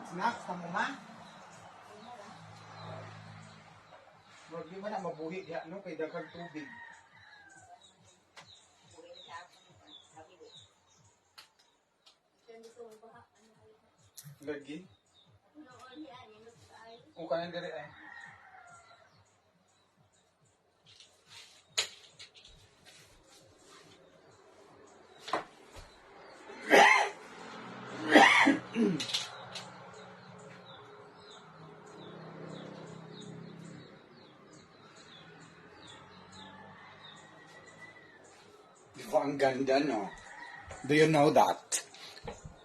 Snacks na mo ma? Huwag di mo na mabuhi diha no kay daghang tubig. Lagi? O kanan diri ay. Diba ang ganda, no? Do you know that?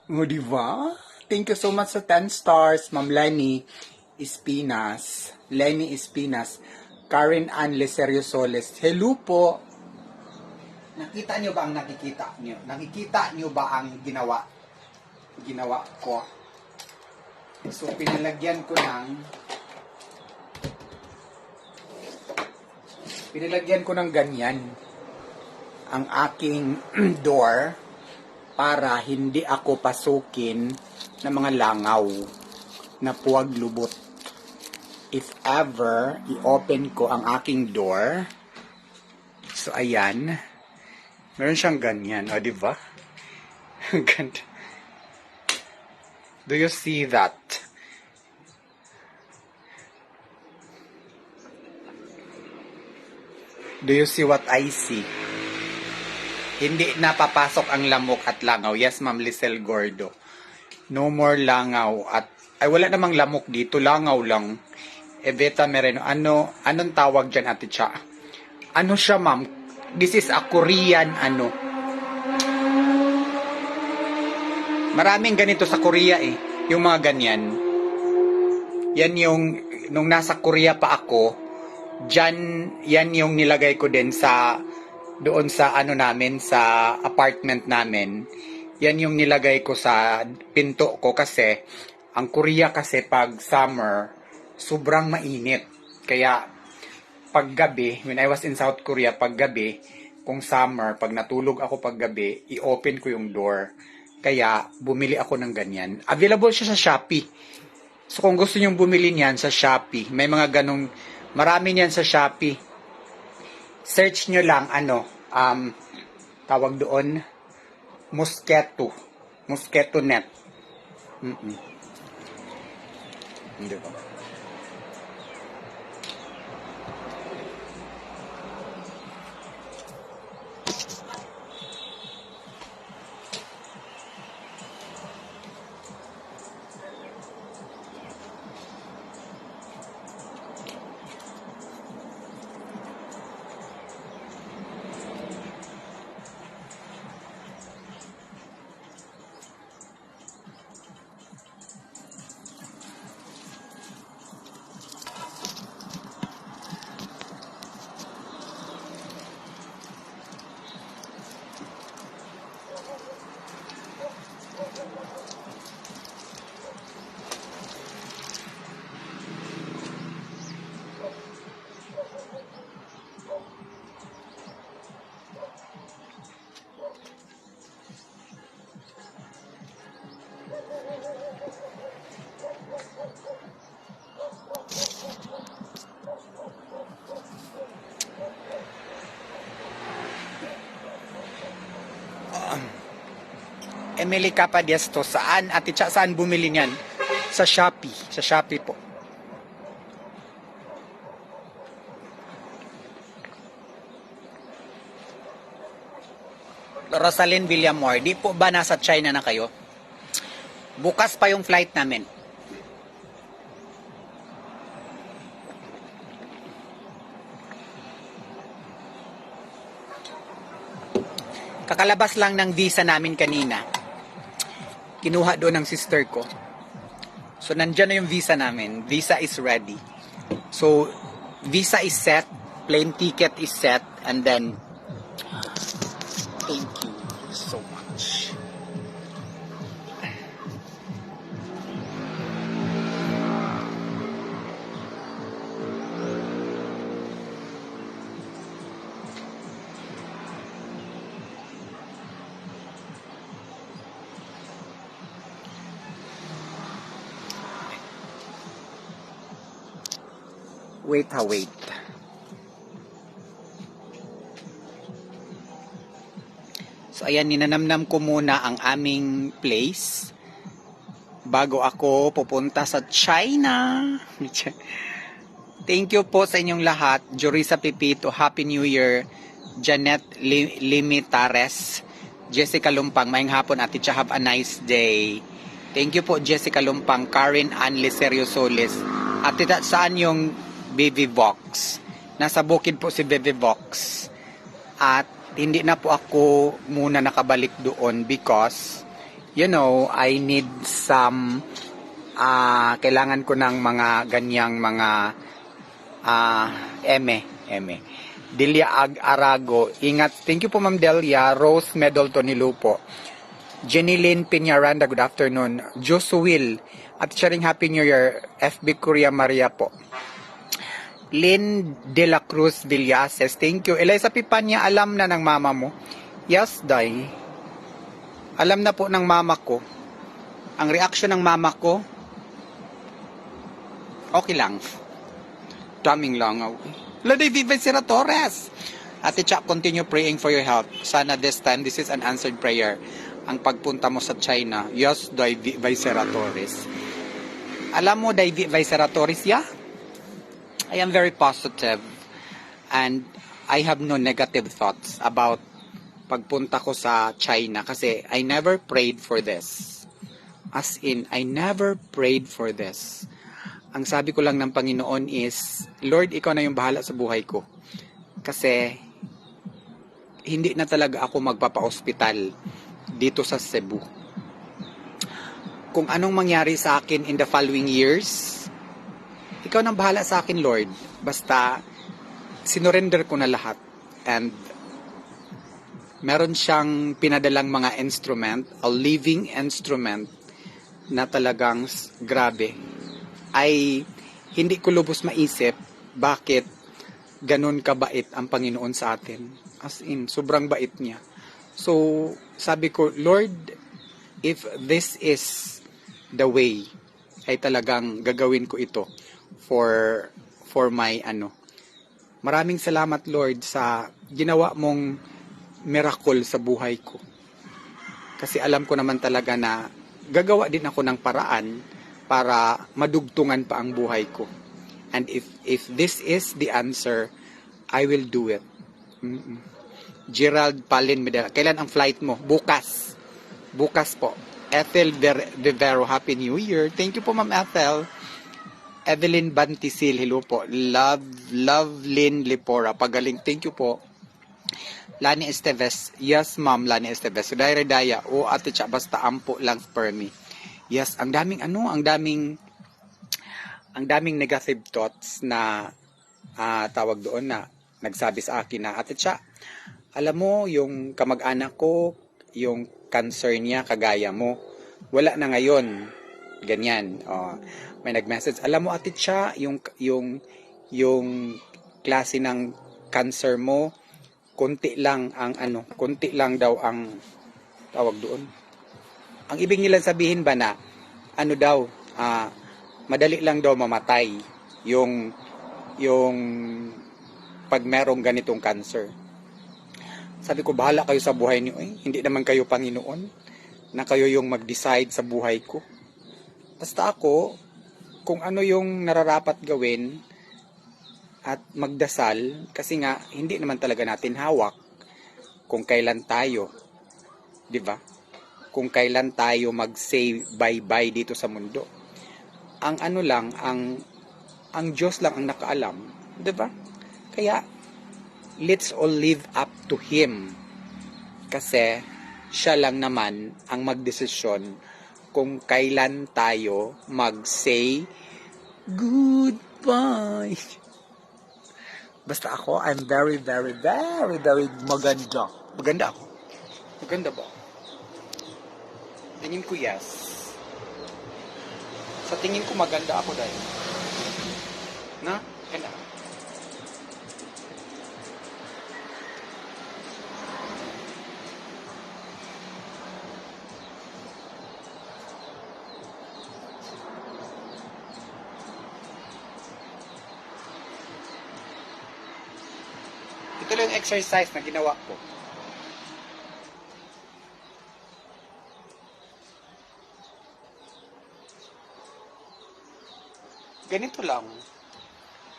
O, diba? Thank you so much sa 10 stars, Ma'am Lenny Espinas. Lenny Espinas. Karen Ann Leserio Soles. Hello po. Nakita niyo ba ang nakikita niyo? Nakikita niyo ba ang ginawa ko? So, pinalagyan ko ng ganyan ang aking door para hindi ako pasukin ng mga langaw na puwag lubot. If ever, i-open ko ang aking door. So, ayan. Meron siyang ganyan. O, diba? Ganda. Do you see that? Do you see what I see? Hindi napapasok ang lamok at langaw. Yes, Ma'am Lisel Gordo. No more langaw. At, ay, wala namang lamok dito. Langaw lang. Eveta Mereno. Anong tawag dyan, Ate Cha? Ano siya, Ma'am? This is a Korean, Maraming ganito sa Korea, eh. Yung mga ganyan. Yan yung, nung nasa Korea pa ako, yan yung nilagay ko din doon sa namin, sa apartment namin. Yan yung nilagay ko sa pinto ko kasi ang Korea kasi pag summer sobrang mainit. Kaya pag gabi, when I was in South Korea, pag gabi, kung summer, pag natulog ako pag gabi, i-open ko yung door. Kaya bumili ako ng ganyan. Available siya sa Shopee. So kung gusto niyo bumili niyan sa Shopee, may mga ganong, marami niyan sa Shopee. Search nyo lang, tawag doon, mosquito net. Hindi ba? Emily Capadiasto, saan? Ate Cha, saan bumili niyan? Sa Shopee. Sa Shopee po. Rosalyn Villamor, di po ba nasa China na kayo? Bukas pa yung flight namin. Kakalabas lang ng visa namin kanina. Kinuha doon ng sister ko. So, nandyan na yung visa namin. Visa is ready. So, visa is set. Plane ticket is set. And then, thank you so much. Wait. So, ayan, ninanamnam ko muna ang aming place bago ako pupunta sa China. Thank you po sa inyong lahat. Jorisa Pipito, Happy New Year. Janet Limitares, Jessica Lumpang, maayong hapon, Ate Cha, have a nice day. Thank you po, Jessica Lumpang. Karen Ann Licerio Solis. Ate Ta, saan yung Baby Vox? Nasa bukid po si Baby Vox. At hindi na po ako muna nakabalik doon because, you know, I need some, kailangan ko ng mga ganyang mga, eme. Delia Arago, ingat. Thank you po, Ma'am Delia. Rose Medolton Nilupo. Jenny Lynn Piñaranda, good afternoon. Josuil, at sharing Happy New Year. FB Korea Maria po. Lynn De La Cruz Villases, thank you. Eliza Pipanya, alam na ng mama mo? Yes, Day. Alam na po ng mama ko. Ang reaction ng mama ko, okay lang. Daming lang. Lady Viva Sira Torres. Ate Cha, continue praying for your health. Sana this time, this is an answered prayer. Ang pagpunta mo sa China. Yes, Day Viva Torres. Alam mo, Day Viva Torres, yeah? I am very positive and I have no negative thoughts about pagpunta ko sa China kasi I never prayed for this. As in, I never prayed for this. Ang sabi ko lang ng Panginoon is, Lord, ikaw na yung bahala sa buhay ko. Kasi hindi na talaga ako magpapa-hospital dito sa Cebu. Kung anong mangyari sa akin in the following years, ikaw nang bahala sa akin, Lord. Basta, sinurrender ko na lahat. And, meron siyang pinadalang mga instrument, a living instrument, na talagang grabe. Ay, hindi ko lubos maisip bakit ganun kabait ang Panginoon sa atin. As in, sobrang bait niya. So, sabi ko, Lord, if this is the way, ay talagang gagawin ko ito for my Maraming salamat, Lord, sa ginawa mong miracle sa buhay ko. Kasi alam ko naman talaga na gagawa din ako ng paraan para madugtungan pa ang buhay ko. And if this is the answer, I will do it. Gerald Palin Medela, kailan ang flight mo? Bukas. Bukas po. Ethel Vivero, Happy New Year. Thank you po, Ma'am Ethel. Evelyn Bantisil, hello po. Lovelyn Lipora, pagaling. Thank you po. Lani Esteves, yes ma'am, Lani Esteves. Suday Redaya, Ate Cha, basta ampo lang per me. Yes, ang daming negative thoughts na tawag doon na nagsabi sa akin na, Ate Cha, alam mo, yung kamag-anak ko, yung cancer niya, kagaya mo, wala na ngayon. Ganyan. May nag-message. Alam mo, Ate Cha, yung klase ng cancer mo, konti lang daw ang tawag doon. Ang ibig nilang sabihin ba na, madali lang daw mamatay yung pag merong ganitong cancer. Sabi ko, bahala kayo sa buhay niyo. Hindi naman kayo Panginoon na kayo yung mag-decide sa buhay ko. Basta ako, kung ano yung nararapat gawin at magdasal, kasi nga hindi naman talaga natin hawak kung kailan tayo, 'di ba? Kung kailan tayo mag-say bye-bye dito sa mundo. Ang ang Diyos lang ang nakaalam, 'di ba? Kaya let's all live up to Him. Kasi siya lang naman ang magdesisyon kung kailan tayo mag-say goodbye. Basta ako, I'm very, very, very, very maganda. Maganda ako. Maganda ba? Tingin ko yes. Sa tingin ko maganda ako dahil. Na? Ganda. Ito lang yung exercise na ginawa ko. Ganito lang.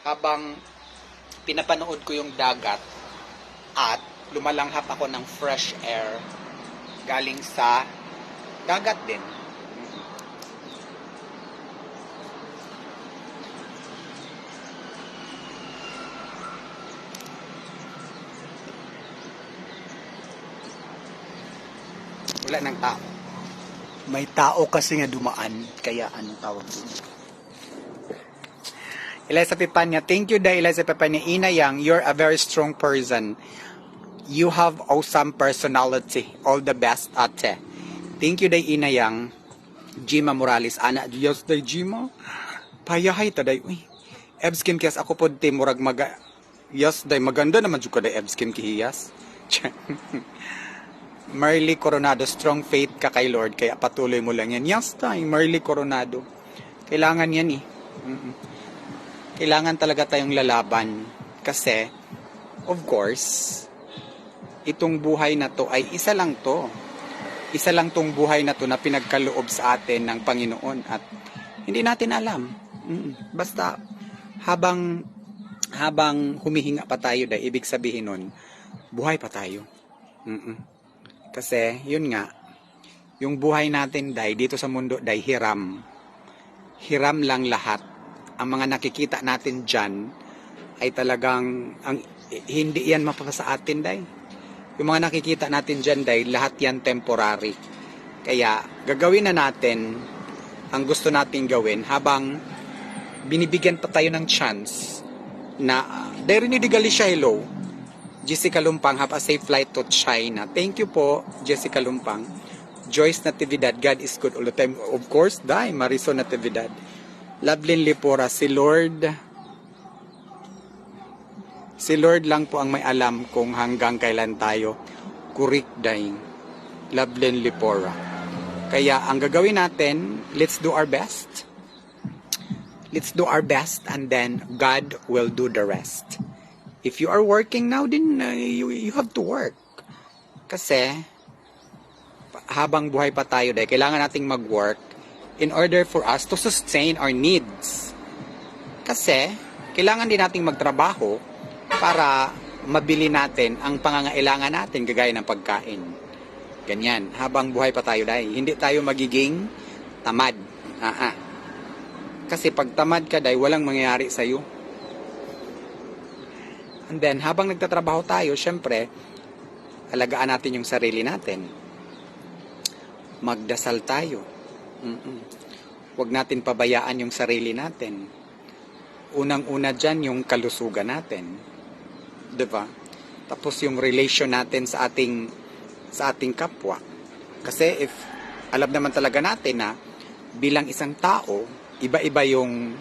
Habang pinapanood ko yung dagat at lumalanghap ako ng fresh air galing sa dagat din. Wala ng tao. May tao kasi nga dumaan, kaya anong tawag doon? Eliza Pipanya, thank you dahil Eliza Pipanya. Ina Yang, you're a very strong person. You have awesome personality. All the best, ate. Thank you dahil Ina Yang. Jima Morales, ana, Diyos day Jima. Payahay taday, uy. Ebskim kiyas ako po, te, murag maga. Yes, day, maganda naman dyan ko day Ebskim kihiyas. Marley Coronado, strong faith ka kay Lord, kaya patuloy mo lang yan. Yes, tay, Marley Coronado. Kailangan yan eh. Kailangan talaga tayong lalaban. Kasi, of course, itong buhay na to ay isa lang to. Isa lang tong buhay na to na pinagkaloob sa atin ng Panginoon. At hindi natin alam. Basta, habang humihinga pa tayo, dahil ibig sabihin nun, buhay pa tayo. Kasi, yun nga, yung buhay natin, dahil dito sa mundo, dahil hiram. Hiram lang lahat. Ang mga nakikita natin dyan, ay talagang, hindi yan mapapasa atin, dahil. Yung mga nakikita natin dyan, dahil lahat yan temporary. Kaya, gagawin na natin, ang gusto natin gawin, habang binibigyan pa tayo ng chance, na, Darren de Galicia, hello. Jessica Lumpang, have a safe flight to China. Thank you po, Jessica Lumpang. Joyce Natividad, God is good all the time. Of course, dahil Marisol Natividad. Lovelyn Lipora, si Lord lang po ang may alam kung hanggang kailan tayo kurik dahil. Lovelyn Lipora. Kaya ang gagawin natin, let's do our best. Let's do our best and then God will do the rest. If you are working now, then you have to work. Kasi, habang buhay pa tayo, dahil kailangan nating mag-work in order for us to sustain our needs. Kasi, kailangan din nating magtrabaho para mabili natin ang pangangailangan natin, gagaya ng pagkain. Ganyan, habang buhay pa tayo, dahil hindi tayo magiging tamad. Kasi pag tamad ka, dahil walang mangyayari sa'yo. And then, habang nagtatrabaho tayo, syempre, alagaan natin yung sarili natin. Magdasal tayo. Huwag natin pabayaan yung sarili natin. Unang-una dyan, yung kalusugan natin. Diba? Tapos yung relation natin sa ating kapwa. Kasi alam naman talaga natin na bilang isang tao, iba-iba yung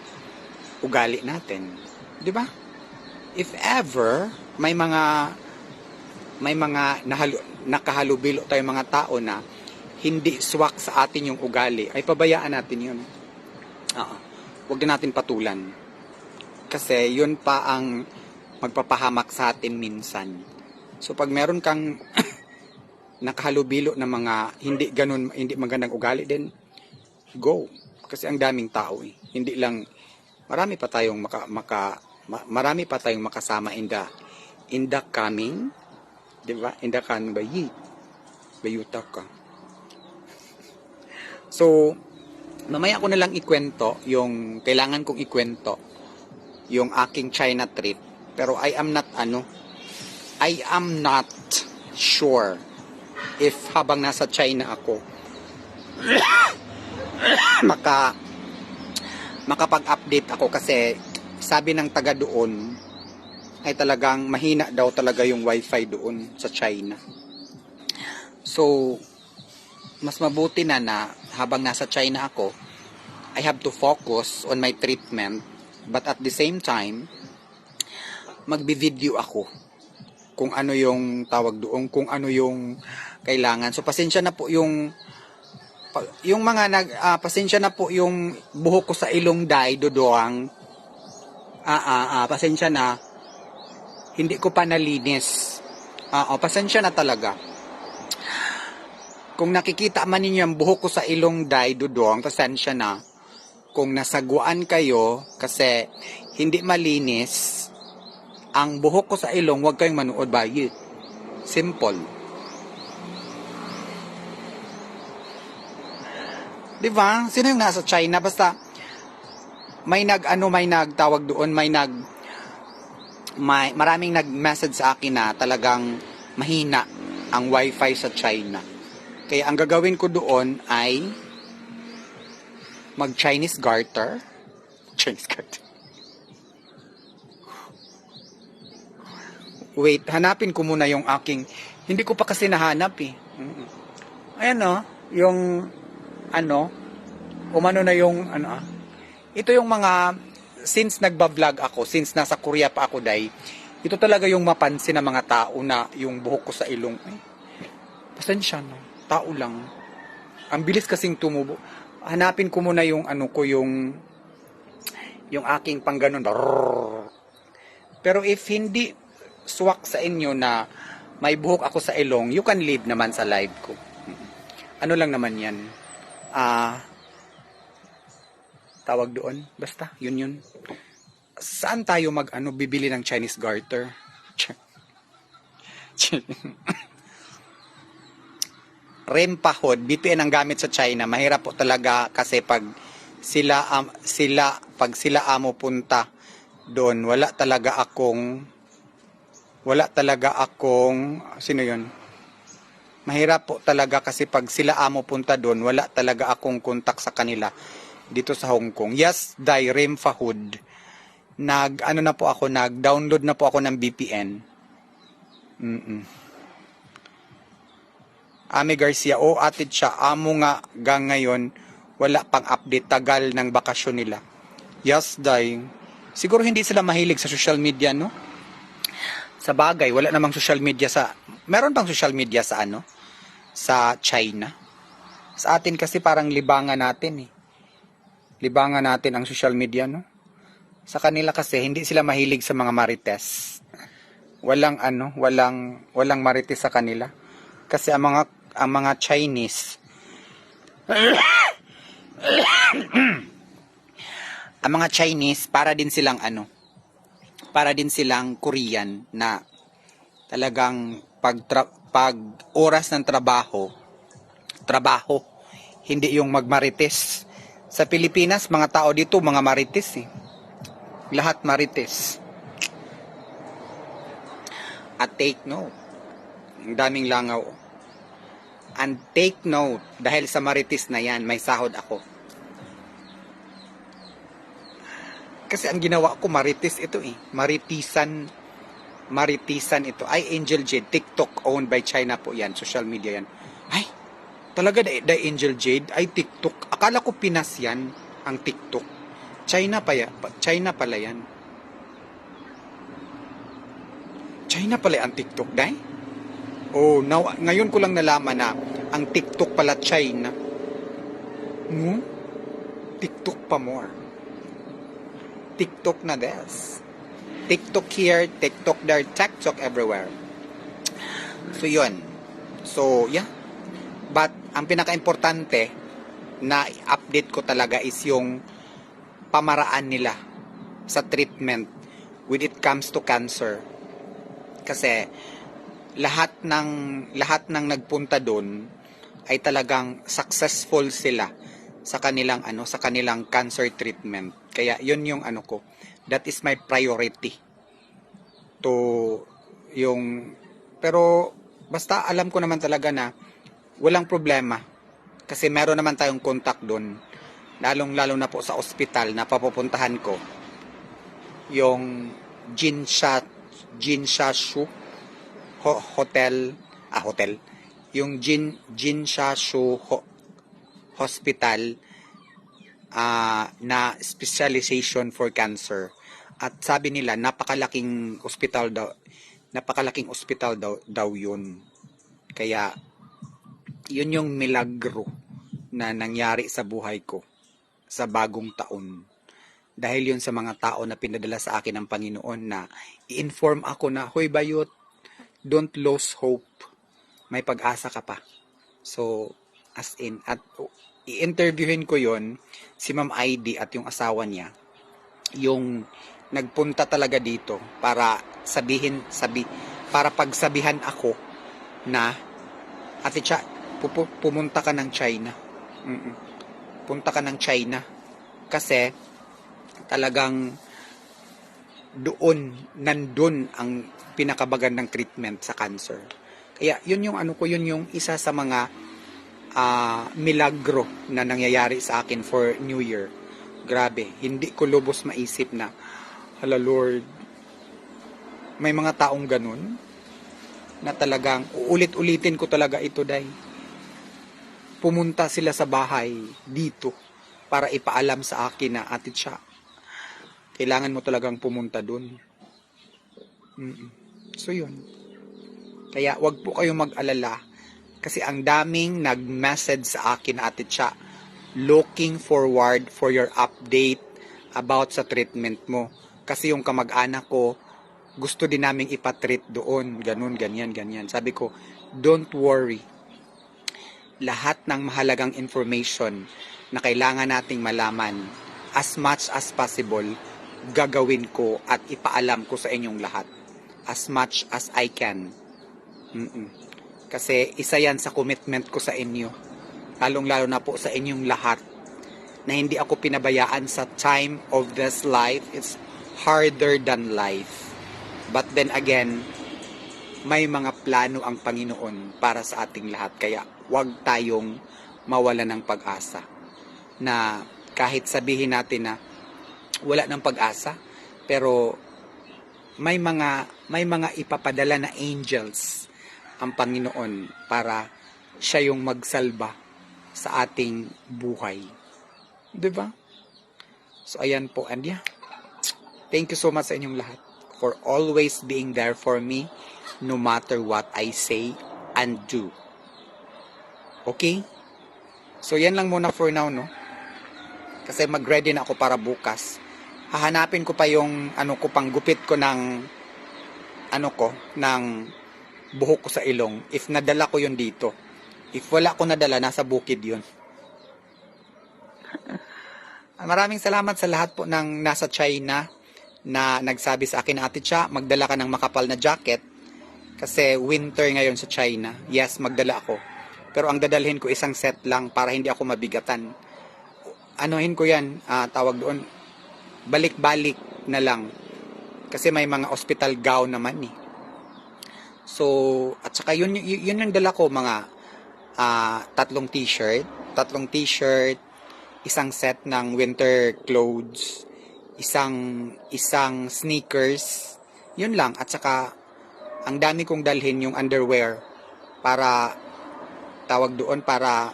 ugali natin. Diba? If ever may mga nakahalubilo tayong mga tao na hindi swak sa atin yung ugali, ay pabayaan natin yun. Huwag na natin patulan. Kasi yun pa ang magpapahamak sa atin minsan. So pag meron kang nakahalubilo na mga hindi magandang ugali, din go. Kasi ang daming tao eh. Hindi lang, marami pa tayong marami pa tayong makasama in the coming, di ba? In the coming bayuta ka. So, mamaya ko na lang ikwento yung kailangan kong ikwento yung aking China trip. Pero I am not sure if habang nasa China ako maka makapag-update ako kasi sabi ng taga doon ay talagang mahina daw talaga yung wifi doon sa China. So, mas mabuti na habang nasa China ako, I have to focus on my treatment, but at the same time, magbi-video ako kung ano yung tawag doon, kung ano yung kailangan. So, pasensya na po yung pasensya na po yung buhok ko sa ilong dai, Dodong. Pasensya na. Hindi ko pa nalinis. Pasensya na talaga. Kung nakikita man ninyo ang buhok ko sa ilong dai, Dodong, pasensya na. Kung nasaguan kayo kasi hindi malinis ang buhok ko sa ilong, huwag kayong manood ba? Simple. Diba? Sino yung nasa China? Basta may nagtawag doon, maraming nag-message sa akin na talagang mahina ang wifi sa China. Kaya ang gagawin ko doon ay mag-Chinese garter. Chinese garter. Wait, hanapin ko muna yung aking, hindi ko pa kasi nahanap eh. Ayan yung umano na yung ito yung mga, since nagba-vlog ako, since nasa Korea pa ako ito talaga yung mapansin ng mga tao na yung buhok ko sa ilong. Pasensya na, tao lang. Ang bilis kasing tumubo. Hanapin ko muna yung yung aking pangganon. Pero if hindi swak sa inyo na may buhok ako sa ilong, you can leave naman sa live ko. Ano lang naman yan. Tawag doon. Basta, yun. Saan tayo bibili ng Chinese garter? Rempahod, BPN ang gamit sa China. Mahirap po talaga kasi pag sila amo punta doon, wala talaga akong sino yun? Mahirap po talaga kasi pag sila amo punta doon, wala talaga akong kontak sa kanila dito sa Hong Kong. Yes, Rempahod. Nag-download na po ako ng VPN. Ami Garcia, atid siya. Amo nga ngayon, wala pang update, tagal ng bakasyon nila. Yes, siguro hindi sila mahilig sa social media, no? Sa bagay, wala namang social media meron pang social media sa sa China. Sa atin kasi parang libangan natin eh. Libangan natin ang social media, no? Sa kanila kasi hindi sila mahilig sa mga marites. Walang marites sa kanila. Kasi ang mga Chinese ang mga Chinese para din silang Korean na talagang pag oras ng trabaho, hindi yung magmarites. Sa Pilipinas, mga tao dito, mga marites eh. Lahat marites. At take note, ang daming langaw. And take note, dahil sa marites na yan, may sahod ako. Kasi ang ginawa ko, marites ito eh. Maritisan ito. Ay, Angel Jade. TikTok owned by China po yan. Social media yan. Ay, talaga da Angel Jade. Ay, TikTok. Akala ko Pinas yan, ang TikTok. China pala yan. China pala ang TikTok, day? Oh, ngayon ko lang nalaman na ang TikTok pala China. TikTok pa more. TikTok na des. TikTok here, TikTok there, TikTok everywhere. So, yun. So, yeah. But, ang pinaka-importante na update ko talaga is yung pamaraan nila sa treatment when it comes to cancer. Kasi, lahat ng nagpunta doon ay talagang successful sila sa kanilang cancer treatment. Kaya yun yung ko. That is my priority pero basta alam ko naman talaga na walang problema kasi meron naman tayong contact doon lalong-lalo na po sa ospital na papupuntahan ko, yung Jinsha Hotel, yung Jinsha Hospital na specialization for cancer. At sabi nila napakalaking ospital daw yun. Kaya yun yung milagro na nangyari sa buhay ko sa bagong taon. Dahil yun sa mga tao na pinadala sa akin ng Panginoon na i-inform ako na, hoy bayot, don't lose hope. May pag-asa ka pa. So, as in, at i-interviewin ko yon si Ma'am ID at yung asawa niya, yung nagpunta talaga dito para para pagsabihan ako na, Ate Cha, pumunta ka ng China. Punta ka ng China. Kasi, talagang nandun ang pinakabagandang treatment sa cancer. Kaya, yun yung isa sa mga milagro na nangyayari sa akin for New Year. Grabe, hindi ko lubos maisip na, hala Lord, may mga taong ganun na talagang uulit-ulitin ko talaga ito, day. Pumunta sila sa bahay dito para ipaalam sa akin na, Ate Cha, kailangan mo talagang pumunta dun. So yun. Kaya wag po kayong mag-alala kasi ang daming nag-message sa akin, Ate Cha, looking forward for your update about sa treatment mo. Kasi yung kamag-anak ko, gusto din naming ipatreat doon. Ganun, ganyan. Sabi ko, don't worry. Lahat ng mahalagang information na kailangan nating malaman, as much as possible, gagawin ko at ipaalam ko sa inyong lahat. As much as I can. Kasi isa yan sa commitment ko sa inyo. Lalong-lalo na po sa inyong lahat na hindi ako pinabayaan sa time of this life. It's harder than life. But then again, may mga plano ang Panginoon para sa ating lahat. Kaya huwag tayong mawala ng pag-asa. Na kahit sabihin natin na wala ng pag-asa, pero may mga ipapadala na angels ang Panginoon para siya yung magsalba sa ating buhay. 'Di ba? So ayan po, and yeah. Thank you so much sa inyong lahat for always being there for me no matter what I say and do. Okay? So yan lang muna for now, no? Kasi mag-ready na ako para bukas. Hahanapin ko pa yung panggupit ko ng ng buhok ko sa ilong. If nadala ko yun dito. If wala ko nadala, nasa bukid yun. Maraming salamat sa lahat po ng nasa China na nagsabi sa akin, Ate Cha, magdala ka ng makapal na jacket kasi winter ngayon sa China. Yes, magdala ako. Pero ang dadalhin ko isang set lang para hindi ako mabigatan. Anuhin ko yan, tawag doon, balik-balik na lang. Kasi may mga hospital gown naman eh. So, at saka yun yung dala ko, mga tatlong t-shirt, isang set ng winter clothes, isang sneakers, yun lang. At saka, ang dami kong dalhin yung underwear para, tawag doon, para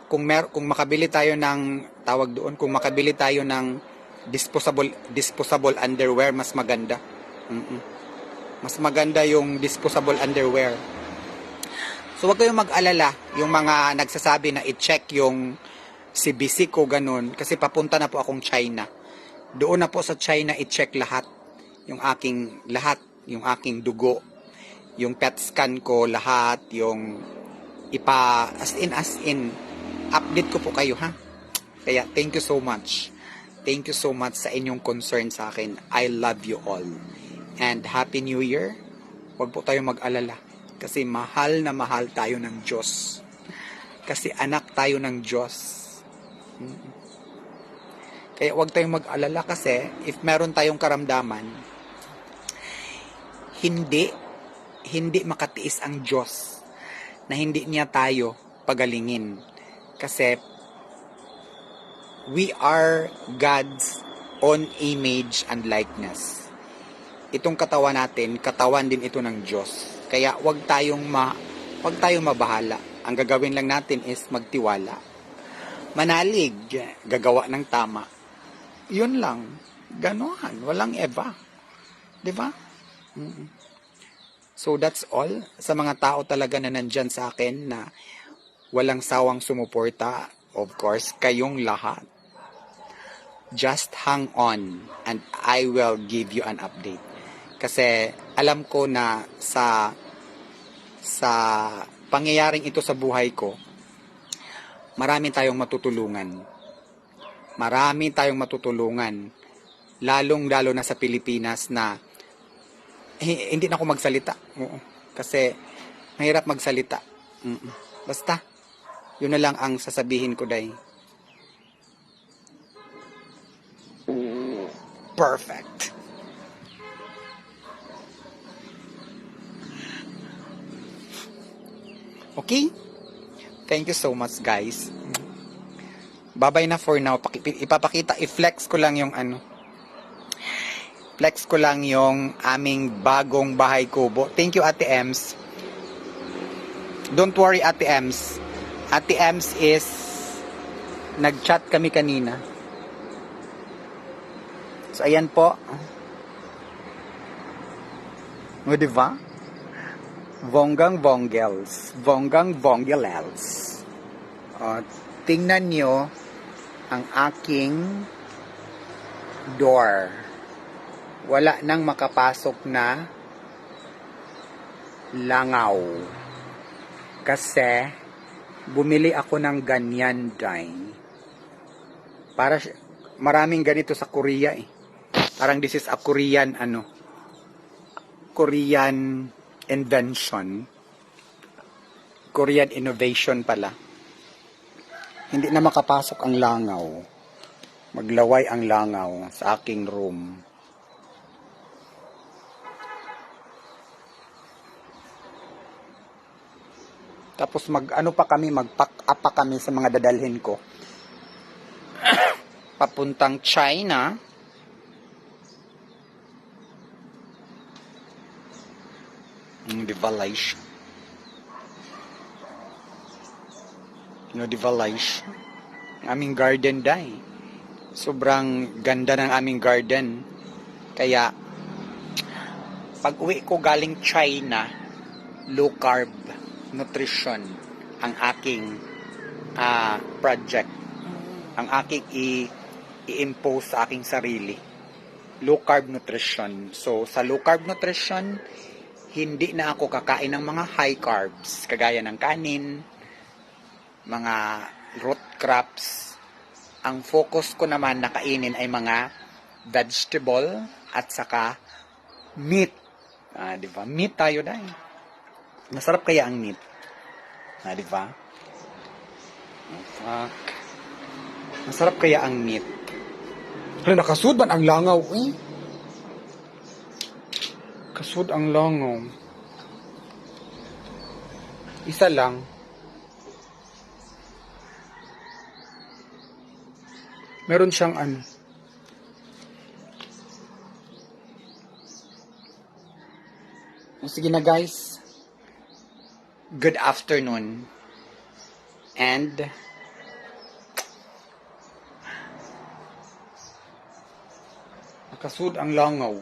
kung makabili tayo ng, kung makabili tayo ng disposable underwear, mas maganda. Mas maganda yung disposable underwear. So, wag kayong mag-alala yung mga nagsasabi na i-check yung CBC ko, ganun. Kasi papunta na po akong China. Doon na po sa China, i-check lahat. Yung aking dugo. Yung PET scan ko, lahat. Yung as in. Update ko po kayo, ha? Kaya, thank you so much. Thank you so much sa inyong concern sa akin. I love you all. And Happy New Year. Huwag po tayong mag-alala. Kasi mahal na mahal tayo ng Diyos. Kasi anak tayo ng Diyos. Kaya huwag tayong mag-alala kasi if meron tayong karamdaman, hindi makatiis ang Diyos na hindi niya tayo pagalingin. Kasi we are God's own image and likeness. Itong katawan natin, katawan din ito ng Diyos. Kaya wag tayong mabahala. Ang gagawin lang natin is magtiwala. Manalig, gagawa ng tama. Yun lang. Ganon. Walang iba. 'Di ba? So that's all. Sa mga tao talaga na nandyan sa akin na walang sawang sumuporta, of course, kayong lahat. Just hang on and I will give you an update. Kasi alam ko na sa pangyayaring ito sa buhay ko, marami tayong matutulungan. Marami tayong matutulungan. Lalong-lalo na sa Pilipinas na hindi na ako magsalita. Oo. Kasi mahirap magsalita. Basta, yun na lang ang sasabihin ko, day. Perfect. Okay? Thank you so much, guys. Bye-bye na for now. Ipapakita, i-flex ko lang yung flex ko lang yung aming bagong bahay kubo. Thank you, Ate Ems. Don't worry, Ate Ems. Ate Ems is nag-chat kami kanina. So, ayan po. O, diba? Bonggang-bonggels. Bonggang-bonggelels. Tingnan nyo ang aking door. Wala nang makapasok na langaw. Kasi, bumili ako ng ganyan, day. Para, maraming ganito sa Korea eh. Parang this is a Korean, Korean invention. Korean innovation pala. Hindi na makapasok ang langaw. Maglaway ang langaw sa aking room. Tapos mag-pack up pa kami sa mga dadalhin ko. Papuntang China. Devaluation. Devaluation. Aming garden day. Sobrang ganda ng aming garden. Kaya, pag uwi ko galing China, low carb nutrition ang aking project. Ang aking i-impose sa aking sarili. Low carb nutrition. So, sa low carb nutrition, hindi na ako kakain ng mga high carbs, kagaya ng kanin, mga root crops. Ang focus ko naman na kainin ay mga vegetable at saka meat. Di ba? Meat tayo dahil. Masarap kaya ang meat. Di ba? Fuck. Masarap kaya ang meat. Nakasud man ang langaw eh. Kasud ang langaw. Isa lang. Meron siyang Sige na guys. Good afternoon. And nakasud ang langaw.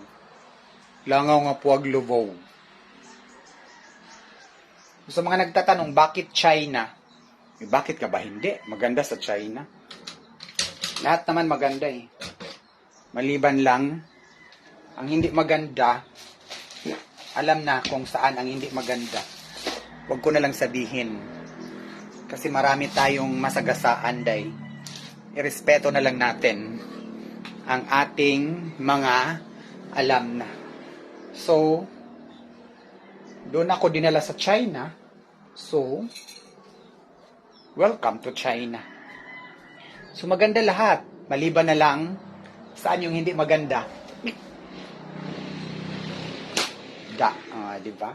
Langaw nga puwag lubaw. Sa mga nagtatanong, bakit China? Bakit ka ba hindi? Maganda sa China. Lahat naman maganda eh. Maliban lang, ang hindi maganda, alam na kung saan ang hindi maganda. Huwag ko na lang sabihin. Kasi marami tayong masagasaan day. Irespeto na lang natin ang ating mga alam na. So, doon ako dinala sa China. So, welcome to China. So, maganda lahat. Maliban na lang, saan yung hindi maganda? Di ba?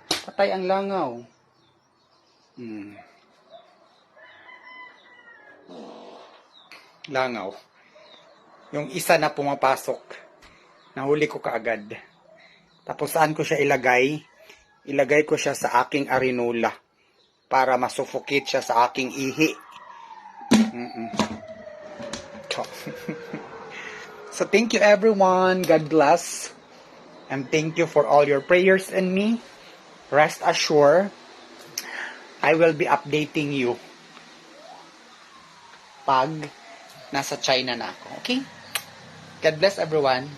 Patay ang langaw. Langaw. Yung isa na pumapasok, nahuli ko kaagad. Tapos saan ko siya ilagay? Ilagay ko siya sa aking arinola para masuffocate siya sa aking ihi. So thank you everyone. God bless. And thank you for all your prayers in me. Rest assured, I will be updating you pag nasa China na ako. Okay? God bless everyone.